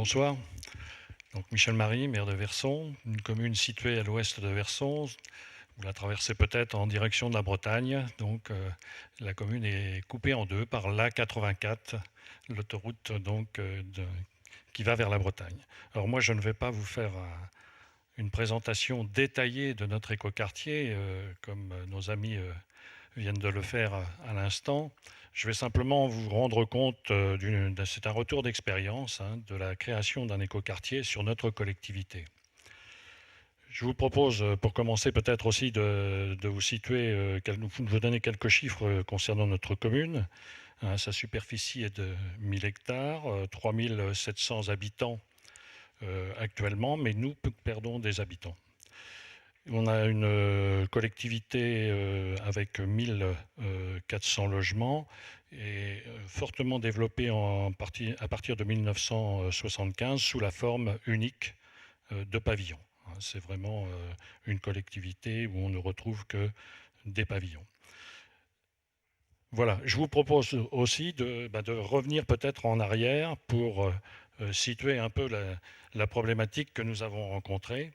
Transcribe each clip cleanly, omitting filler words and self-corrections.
Bonsoir. Donc Michel Marie, maire de Verson, une commune située à l'ouest de Verson. Vous la traversez peut-être en direction de la Bretagne. Donc la commune est coupée en deux par l'A84, l'autoroute qui va vers la Bretagne. Alors moi, je ne vais pas vous faire une présentation détaillée de notre écoquartier, comme nos amis viennent de le faire à l'instant. Je vais simplement vous rendre compte c'est un retour d'expérience de la création d'un écoquartier sur notre collectivité. Je vous propose, pour commencer, peut-être aussi de vous situer, de vous donner quelques chiffres concernant notre commune. Sa superficie est de 1000 hectares, 3700 habitants actuellement, mais nous perdons des habitants. On a une collectivité avec 1400 logements et fortement développée à partir de 1975 sous la forme unique de pavillons. C'est vraiment une collectivité où on ne retrouve que des pavillons. Voilà, je vous propose aussi de revenir peut-être en arrière pour situer un peu la problématique que nous avons rencontrée.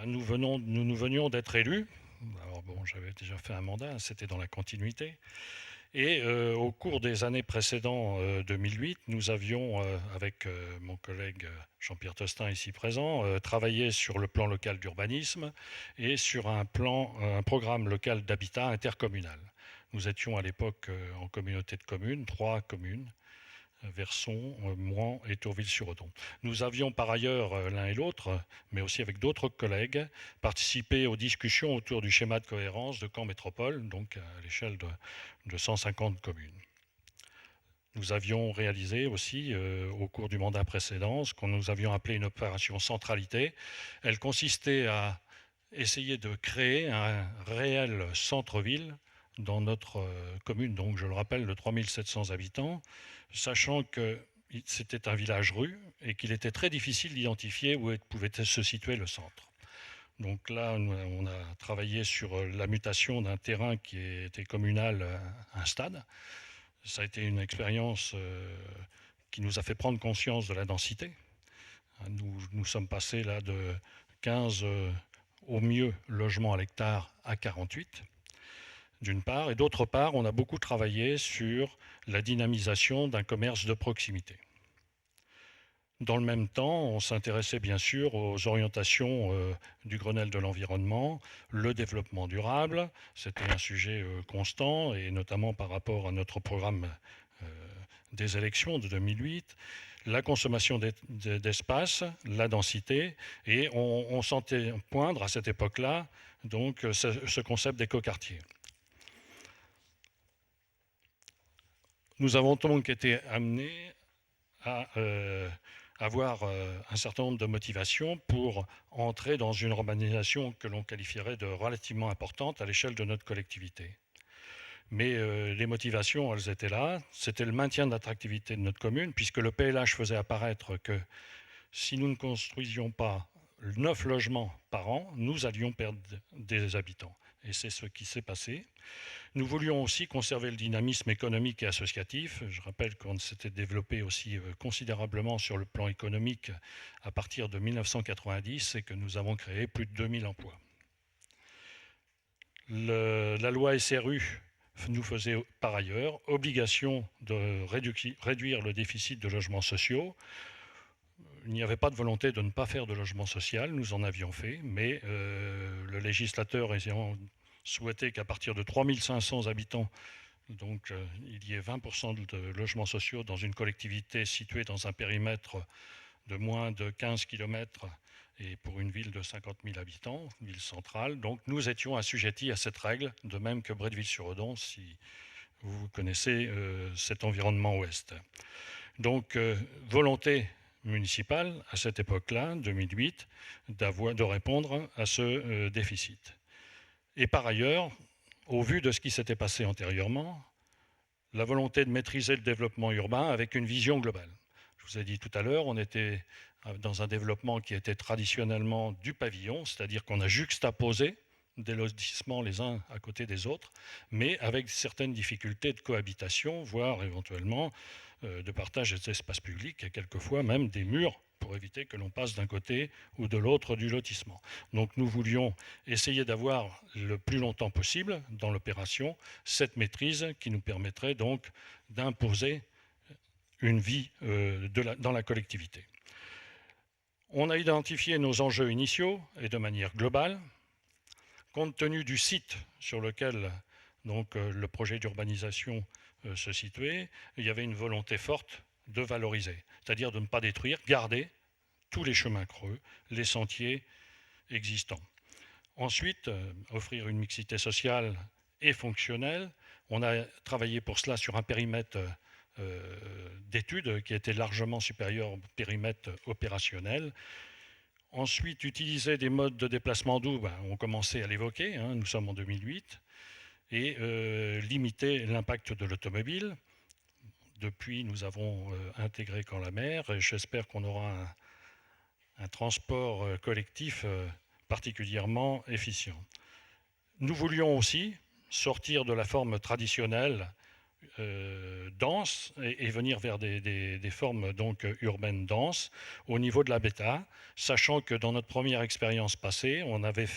Nous venions d'être élus. Alors bon, j'avais déjà fait un mandat, c'était dans la continuité. Et au cours des années précédentes, 2008, nous avions, avec mon collègue Jean-Pierre Tostin ici présent, travaillé sur le plan local d'urbanisme et sur un programme local d'habitat intercommunal. Nous étions à l'époque en communauté de communes, 3 communes, Verson, Mouan et Tourville-sur-Odon. Nous avions par ailleurs, l'un et l'autre, mais aussi avec d'autres collègues, participé aux discussions autour du schéma de cohérence de Caen Métropole, donc à l'échelle de 150 communes. Nous avions réalisé aussi, au cours du mandat précédent, ce que nous avions appelé une opération centralité. Elle consistait à essayer de créer un réel centre-ville dans notre commune, donc je le rappelle, de 3700 habitants, sachant que c'était un village-rue et qu'il était très difficile d'identifier où pouvait se situer le centre. Donc là, on a travaillé sur la mutation d'un terrain qui était communal à un stade. Ça a été une expérience qui nous a fait prendre conscience de la densité. Nous sommes passés là de 15 au mieux logements à l'hectare à 48, d'une part, et d'autre part, on a beaucoup travaillé sur la dynamisation d'un commerce de proximité. Dans le même temps, on s'intéressait bien sûr aux orientations du Grenelle de l'environnement, le développement durable, c'était un sujet constant, et notamment par rapport à notre programme des élections de 2008, la consommation d'espace, la densité, et on sentait poindre à cette époque-là donc ce concept d'écoquartier. Nous avons donc été amenés à avoir un certain nombre de motivations pour entrer dans une urbanisation que l'on qualifierait de relativement importante à l'échelle de notre collectivité. Mais les motivations, elles étaient là. C'était le maintien de l'attractivité de notre commune, puisque le PLH faisait apparaître que si nous ne construisions pas 9 logements par an, nous allions perdre des habitants. Et c'est ce qui s'est passé. Nous voulions aussi conserver le dynamisme économique et associatif. Je rappelle qu'on s'était développé aussi considérablement sur le plan économique à partir de 1990 et que nous avons créé plus de 2000 emplois. La loi SRU nous faisait par ailleurs obligation de réduire le déficit de logements sociaux. Il n'y avait pas de volonté de ne pas faire de logement social, nous en avions fait, mais le législateur ayant souhaité qu'à partir de 3500 habitants, donc il y ait 20% de logements sociaux dans une collectivité située dans un périmètre de moins de 15 km et pour une ville de 50 000 habitants, ville centrale. Donc nous étions assujettis à cette règle, de même que Bretteville-sur-Odon, si vous connaissez cet environnement ouest. Donc volonté municipale à cette époque-là, 2008, de répondre à ce déficit. Et par ailleurs, au vu de ce qui s'était passé antérieurement, la volonté de maîtriser le développement urbain avec une vision globale. Je vous ai dit tout à l'heure, on était dans un développement qui était traditionnellement du pavillon, c'est-à-dire qu'on a juxtaposé des lotissements les uns à côté des autres, mais avec certaines difficultés de cohabitation, voire éventuellement de partage des espaces publics et quelquefois même des murs pour éviter que l'on passe d'un côté ou de l'autre du lotissement. Donc nous voulions essayer d'avoir le plus longtemps possible dans l'opération cette maîtrise qui nous permettrait donc d'imposer une vie dans la collectivité. On a identifié nos enjeux initiaux et de manière globale. Compte tenu du site sur lequel donc, le projet d'urbanisation se situait, il y avait une volonté forte de valoriser, c'est-à-dire de ne pas détruire, garder tous les chemins creux, les sentiers existants. Ensuite, offrir une mixité sociale et fonctionnelle. On a travaillé pour cela sur un périmètre d'études qui était largement supérieur au périmètre opérationnel. Ensuite, utiliser des modes de déplacement doux, on commençait à l'évoquer, nous sommes en 2008, et limiter l'impact de l'automobile. Depuis, nous avons intégré Camp la Mer, et j'espère qu'on aura un transport collectif particulièrement efficient. Nous voulions aussi sortir de la forme traditionnelle dense et venir vers des formes donc urbaines denses au niveau de l'habitat, sachant que dans notre première expérience passée, on avait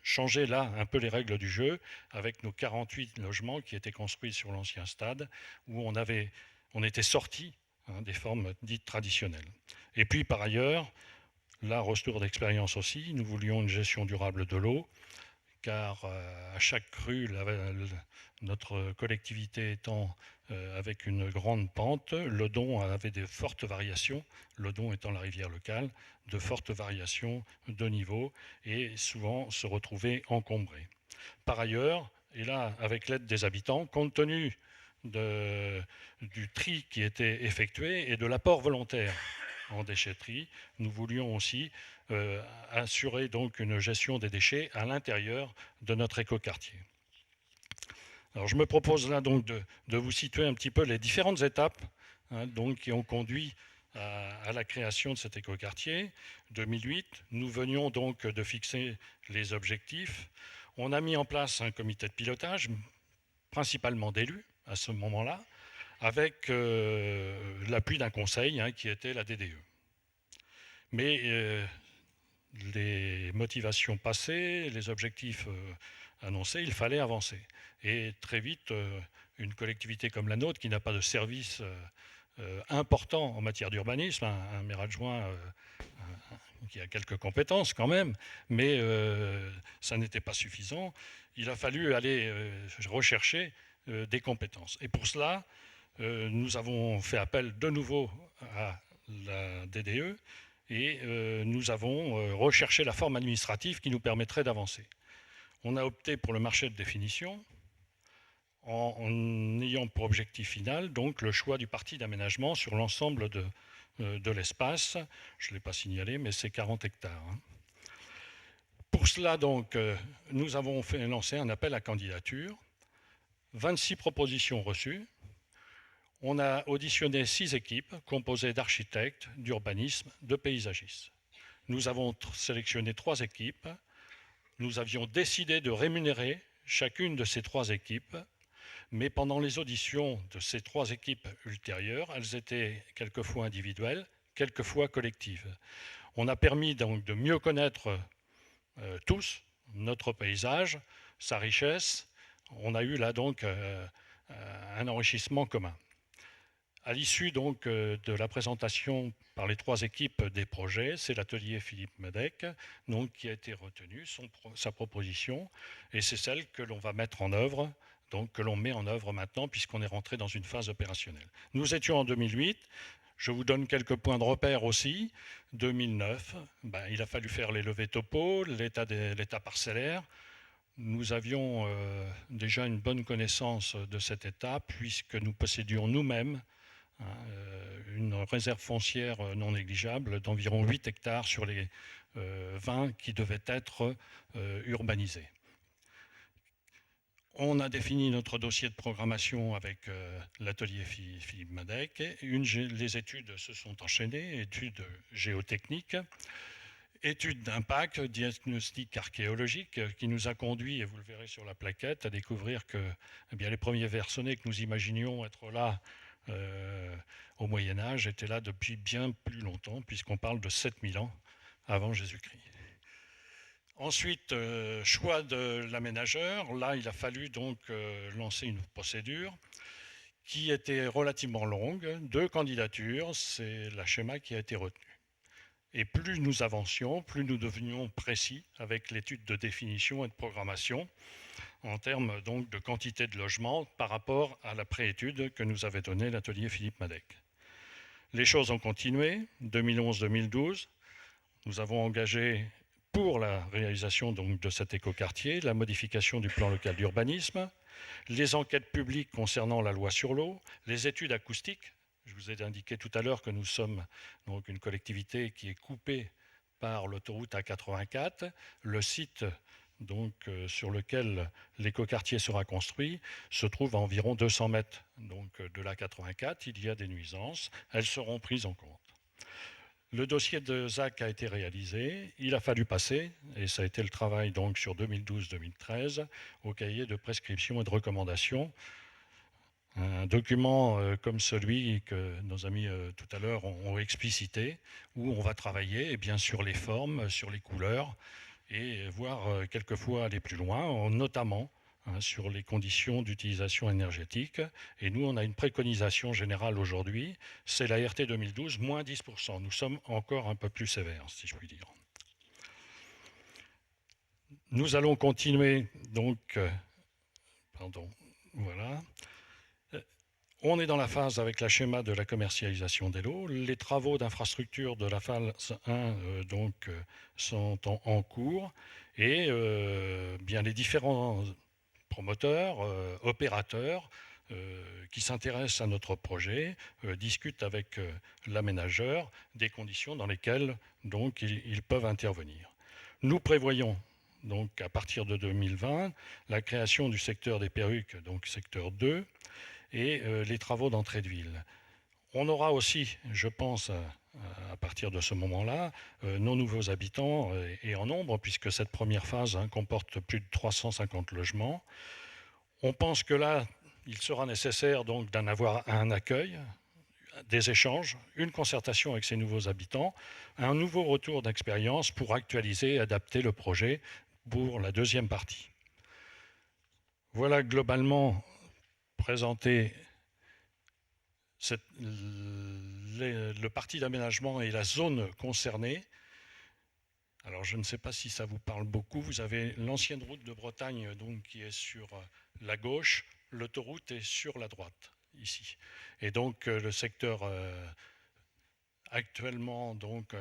changé là un peu les règles du jeu avec nos 48 logements qui étaient construits sur l'ancien stade, où on était sorti des formes dites traditionnelles. Et puis par ailleurs, là, retour d'expérience aussi, nous voulions une gestion durable de l'eau, car à chaque crue, notre collectivité étant avec une grande pente, le Don avait de fortes variations, le Don étant la rivière locale, de fortes variations de niveau et souvent se retrouver encombré. Par ailleurs, et là avec l'aide des habitants, compte tenu du tri qui était effectué et de l'apport volontaire en déchetterie, nous voulions aussi assurer donc une gestion des déchets à l'intérieur de notre écoquartier. Alors je me propose là donc de vous situer un petit peu les différentes étapes donc, qui ont conduit à la création de cet écoquartier. 2008, nous venions donc de fixer les objectifs. On a mis en place un comité de pilotage, principalement d'élus à ce moment-là, avec l'appui d'un conseil qui était la DDE. Mais les motivations passées, les objectifs annoncés, il fallait avancer. Et très vite, une collectivité comme la nôtre, qui n'a pas de service important en matière d'urbanisme, un maire adjoint qui a quelques compétences quand même, mais ça n'était pas suffisant. Il a fallu aller rechercher des compétences. Et pour cela, nous avons fait appel de nouveau à la DDE, et nous avons recherché la forme administrative qui nous permettrait d'avancer. On a opté pour le marché de définition en ayant pour objectif final donc le choix du parti d'aménagement sur l'ensemble de l'espace. Je ne l'ai pas signalé, mais c'est 40 hectares. Pour cela, donc, nous avons lancé un appel à candidature, 26 propositions reçues. On a auditionné 6 équipes composées d'architectes, d'urbanisme, de paysagistes. Nous avons sélectionné 3 équipes. Nous avions décidé de rémunérer chacune de ces 3 équipes, mais pendant les auditions de ces 3 équipes ultérieures, elles étaient quelquefois individuelles, quelquefois collectives. On a permis donc de mieux connaître tous notre paysage, sa richesse. On a eu là donc un enrichissement commun. À l'issue donc de la présentation par les 3 équipes des projets, c'est l'atelier Philippe Medec donc, qui a été retenu, sa proposition, et c'est celle que l'on va mettre en œuvre, donc que l'on met en œuvre maintenant puisqu'on est rentré dans une phase opérationnelle. Nous étions en 2008, je vous donne quelques points de repère aussi. 2009, il a fallu faire les levées topo, l'état parcellaire. Nous avions déjà une bonne connaissance de cet état puisque nous possédions nous-mêmes une réserve foncière non négligeable d'environ 8 hectares sur les 20 qui devaient être urbanisés. On a défini notre dossier de programmation avec l'atelier Philippe Madec. Les études se sont enchaînées, études géotechniques. Étude d'impact, diagnostic archéologique, qui nous a conduit, et vous le verrez sur la plaquette, à découvrir que eh bien, les premiers Verconnais que nous imaginions être là au Moyen-Âge étaient là depuis bien plus longtemps, puisqu'on parle de 7000 ans avant Jésus-Christ. Ensuite, choix de l'aménageur. Là, il a fallu donc lancer une procédure qui était relativement longue. 2 candidatures, c'est le schéma qui a été retenu. Et plus nous avancions, plus nous devenions précis avec l'étude de définition et de programmation en termes donc de quantité de logements par rapport à la préétude que nous avait donnée l'atelier Philippe Madec. Les choses ont continué. 2011-2012, nous avons engagé pour la réalisation donc de cet écoquartier la modification du plan local d'urbanisme, les enquêtes publiques concernant la loi sur l'eau, les études acoustiques. Je vous ai indiqué tout à l'heure que nous sommes donc une collectivité qui est coupée par l'autoroute A84. Le site donc, sur lequel l'écoquartier sera construit se trouve à environ 200 mètres donc, de l'A84. Il y a des nuisances. Elles seront prises en compte. Le dossier de ZAC a été réalisé. Il a fallu passer, et ça a été le travail donc sur 2012-2013, au cahier de prescription et de recommandation. Un document comme celui que nos amis tout à l'heure ont explicité, où on va travailler et bien sur les formes, sur les couleurs, et voire quelquefois aller plus loin, notamment sur les conditions d'utilisation énergétique. Et nous, on a une préconisation générale aujourd'hui, c'est la RT 2012, moins 10%. Nous sommes encore un peu plus sévères, si je puis dire. Nous allons continuer, donc, voilà. On est dans la phase avec la schéma de la commercialisation des lots. Les travaux d'infrastructure de la phase 1 sont en cours et bien les différents promoteurs, opérateurs qui s'intéressent à notre projet discutent avec l'aménageur des conditions dans lesquelles donc, ils peuvent intervenir. Nous prévoyons donc à partir de 2020 la création du secteur des perruques, donc secteur 2, et les travaux d'entrée de ville. On aura aussi, je pense, à partir de ce moment-là, nos nouveaux habitants et en nombre, puisque cette première phase comporte plus de 350 logements. On pense que là, il sera nécessaire donc d'en avoir un accueil, des échanges, une concertation avec ces nouveaux habitants, un nouveau retour d'expérience pour actualiser et adapter le projet pour la deuxième partie. Voilà globalement présenté le parti d'aménagement et la zone concernée. Alors je ne sais pas si ça vous parle beaucoup. Vous avez l'ancienne route de Bretagne donc, qui est sur la gauche, l'autoroute est sur la droite, ici. Et donc le secteur actuellement donc,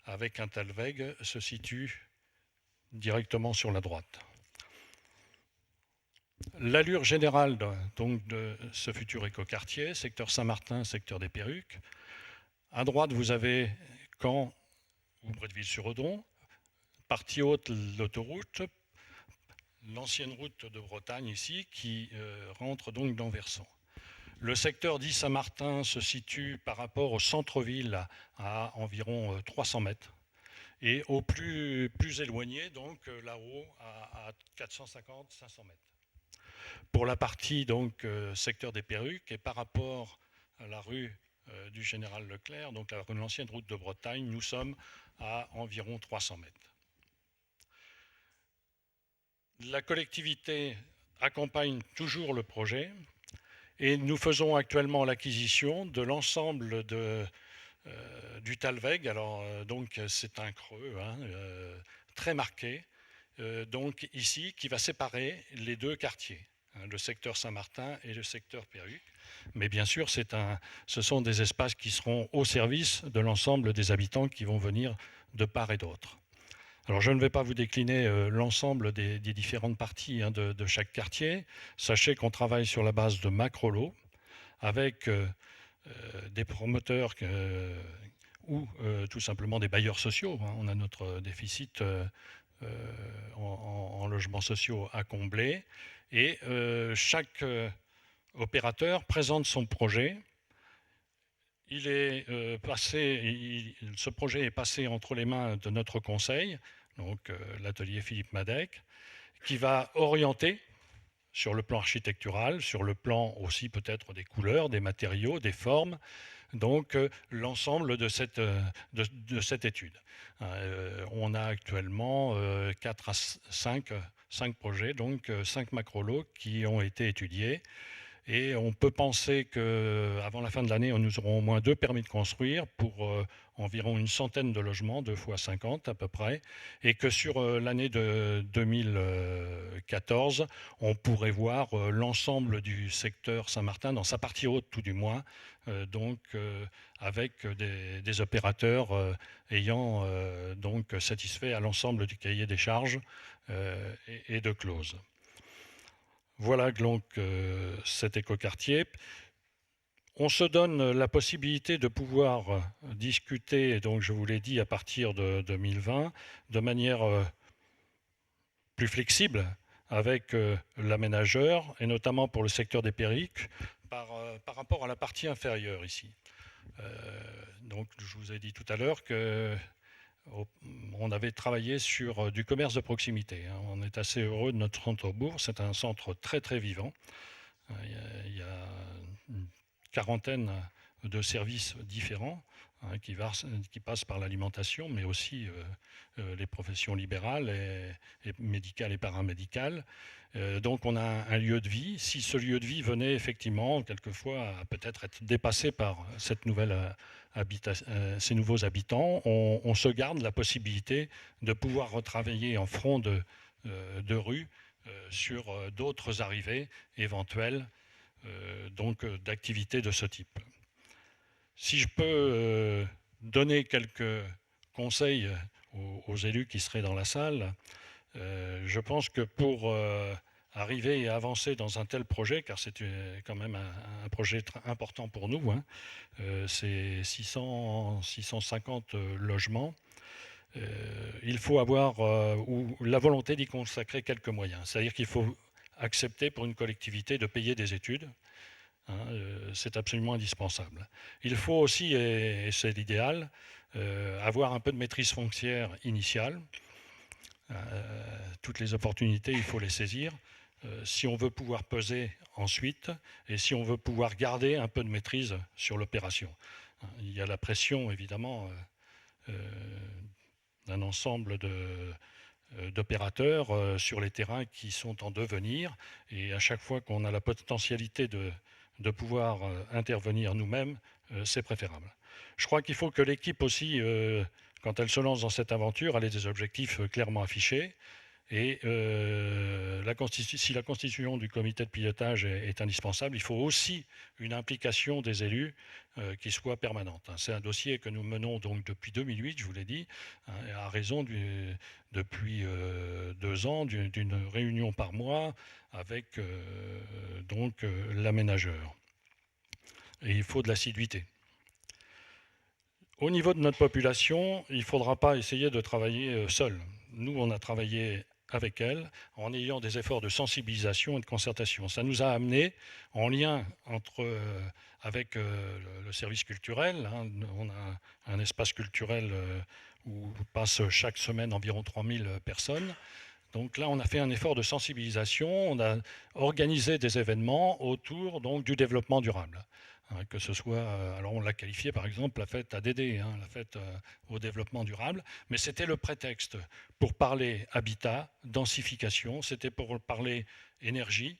avec un Talweg se situe directement sur la droite. L'allure générale donc, de ce futur écoquartier, secteur Saint-Martin, secteur des Perruques. À droite, vous avez Caen ou Bretteville-sur-Odon, partie haute, l'autoroute, l'ancienne route de Bretagne ici, qui rentre donc dans Versant. Le secteur dit Saint-Martin se situe par rapport au centre-ville à environ 300 mètres. Et au plus éloigné, donc là-haut, à 450-500 mètres. Pour la partie donc secteur des Perruques et par rapport à la rue du Général Leclerc, donc l'ancienne route de Bretagne, nous sommes à environ 300 mètres. La collectivité accompagne toujours le projet et nous faisons actuellement l'acquisition de l'ensemble du Talweg. Alors donc c'est un creux très marqué, donc ici qui va séparer les deux quartiers, le secteur Saint-Martin et le secteur Perruque. Mais bien sûr, ce sont des espaces qui seront au service de l'ensemble des habitants qui vont venir de part et d'autre. Alors je ne vais pas vous décliner l'ensemble des différentes parties de chaque quartier. Sachez qu'on travaille sur la base de macro-lots avec des promoteurs ou tout simplement des bailleurs sociaux. On a notre déficit en logements sociaux à combler. Et chaque opérateur présente son projet. Ce projet est passé entre les mains de notre conseil, donc l'atelier Philippe Madec, qui va orienter sur le plan architectural, sur le plan aussi peut-être des couleurs, des matériaux, des formes, donc l'ensemble de cette étude. On a actuellement 4 à 5 projets, donc 5 macrolots qui ont été étudiés. Et on peut penser qu'avant la fin de l'année, nous aurons au moins 2 permis de construire pour environ une centaine de logements, 2 fois 50 à peu près, et que sur l'année de 2014, on pourrait voir l'ensemble du secteur Saint-Martin, dans sa partie haute tout du moins, donc avec des opérateurs ayant donc satisfait à l'ensemble du cahier des charges et de clauses. Voilà donc cet écoquartier. On se donne la possibilité de pouvoir discuter, donc je vous l'ai dit, à partir de 2020, de manière plus flexible avec l'aménageur, et notamment pour le secteur des périques, par rapport à la partie inférieure ici. Donc je vous ai dit tout à l'heure que on avait travaillé sur du commerce de proximité. On est assez heureux de notre centre-bourg. C'est un centre très très vivant. Il y a une quarantaine de services différents qui passent par l'alimentation, mais aussi les professions libérales et médicales et paramédicales. Donc on a un lieu de vie. Si ce lieu de vie venait effectivement quelquefois à peut-être être dépassé par cette nouvelle ces nouveaux habitants, on se garde la possibilité de pouvoir retravailler en front de rue sur d'autres arrivées éventuelles donc d'activités de ce type. Si je peux donner quelques conseils aux élus qui seraient dans la salle, je pense que pour arriver et avancer dans un tel projet, car c'est quand même un projet important pour nous, hein, c'est 650 logements, il faut avoir la volonté d'y consacrer quelques moyens. C'est-à-dire qu'il faut accepter pour une collectivité de payer des études. C'est absolument indispensable. Il faut aussi, et c'est l'idéal, avoir un peu de maîtrise foncière initiale. Toutes les opportunités, il faut les saisir. Si on veut pouvoir peser ensuite et si on veut pouvoir garder un peu de maîtrise sur l'opération. Il y a la pression, évidemment, d'un ensemble d'opérateurs sur les terrains qui sont en devenir. Et à chaque fois qu'on a la potentialité de pouvoir intervenir nous-mêmes, c'est préférable. Je crois qu'il faut que l'équipe aussi, quand elle se lance dans cette aventure, elle ait des objectifs clairement affichés. Et si la constitution du comité de pilotage est indispensable, il faut aussi une implication des élus qui soit permanente. C'est un dossier que nous menons donc depuis 2008, je vous l'ai dit, à raison depuis 2 ans d'une réunion par mois avec donc l'aménageur. Et il faut de l'assiduité. Au niveau de notre population, il ne faudra pas essayer de travailler seul. Nous, on a travaillé avec elle en ayant des efforts de sensibilisation et de concertation. Ça nous a amené en lien avec le service culturel. On a un espace culturel où passent chaque semaine environ 3000 personnes. Donc là, on a fait un effort de sensibilisation, on a organisé des événements autour donc, du développement durable. Que ce soit, alors on l'a qualifié par exemple la fête ADD, la fête au développement durable, mais c'était le prétexte pour parler habitat, densification, c'était pour parler énergie,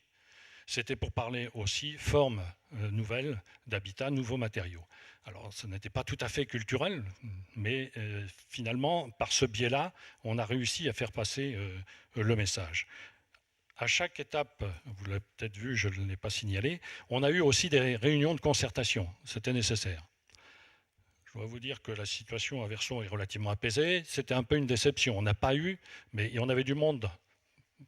c'était pour parler aussi forme nouvelle d'habitat, nouveaux matériaux. Alors ce n'était pas tout à fait culturel, mais finalement, par ce biais-là, on a réussi à faire passer le message. À chaque étape, vous l'avez peut-être vu, je ne l'ai pas signalé, on a eu aussi des réunions de concertation. C'était nécessaire. Je dois vous dire que la situation à Verson est relativement apaisée. C'était un peu une déception. On n'a pas eu, mais on avait du monde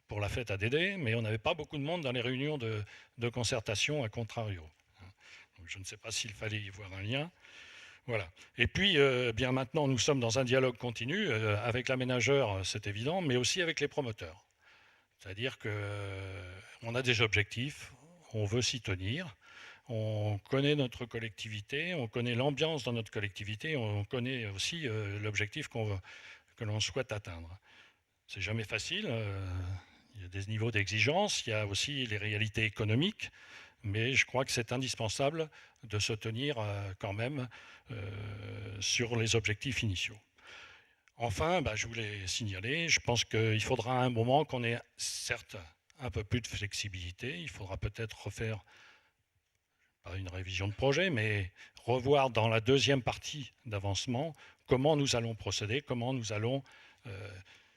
pour la fête à Dédé, mais on n'avait pas beaucoup de monde dans les réunions de concertation à contrario. Donc, je ne sais pas s'il fallait y voir un lien. Voilà. Et puis, bien maintenant, nous sommes dans un dialogue continu avec l'aménageur, c'est évident, mais aussi avec les promoteurs. C'est-à-dire qu'on a des objectifs, on veut s'y tenir, on connaît notre collectivité, on connaît l'ambiance dans notre collectivité, on connaît aussi l'objectif que l'on souhaite atteindre. C'est jamais facile, il y a des niveaux d'exigence, il y a aussi les réalités économiques, mais je crois que c'est indispensable de se tenir quand même sur les objectifs initiaux. Enfin, je voulais signaler, je pense qu'il faudra à un moment qu'on ait certes un peu plus de flexibilité, il faudra peut-être refaire, pas une révision de projet, mais revoir dans la deuxième partie d'avancement comment nous allons procéder, comment nous allons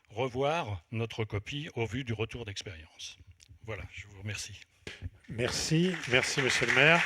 revoir notre copie au vu du retour d'expérience. Voilà, je vous remercie. Merci, merci Monsieur le maire.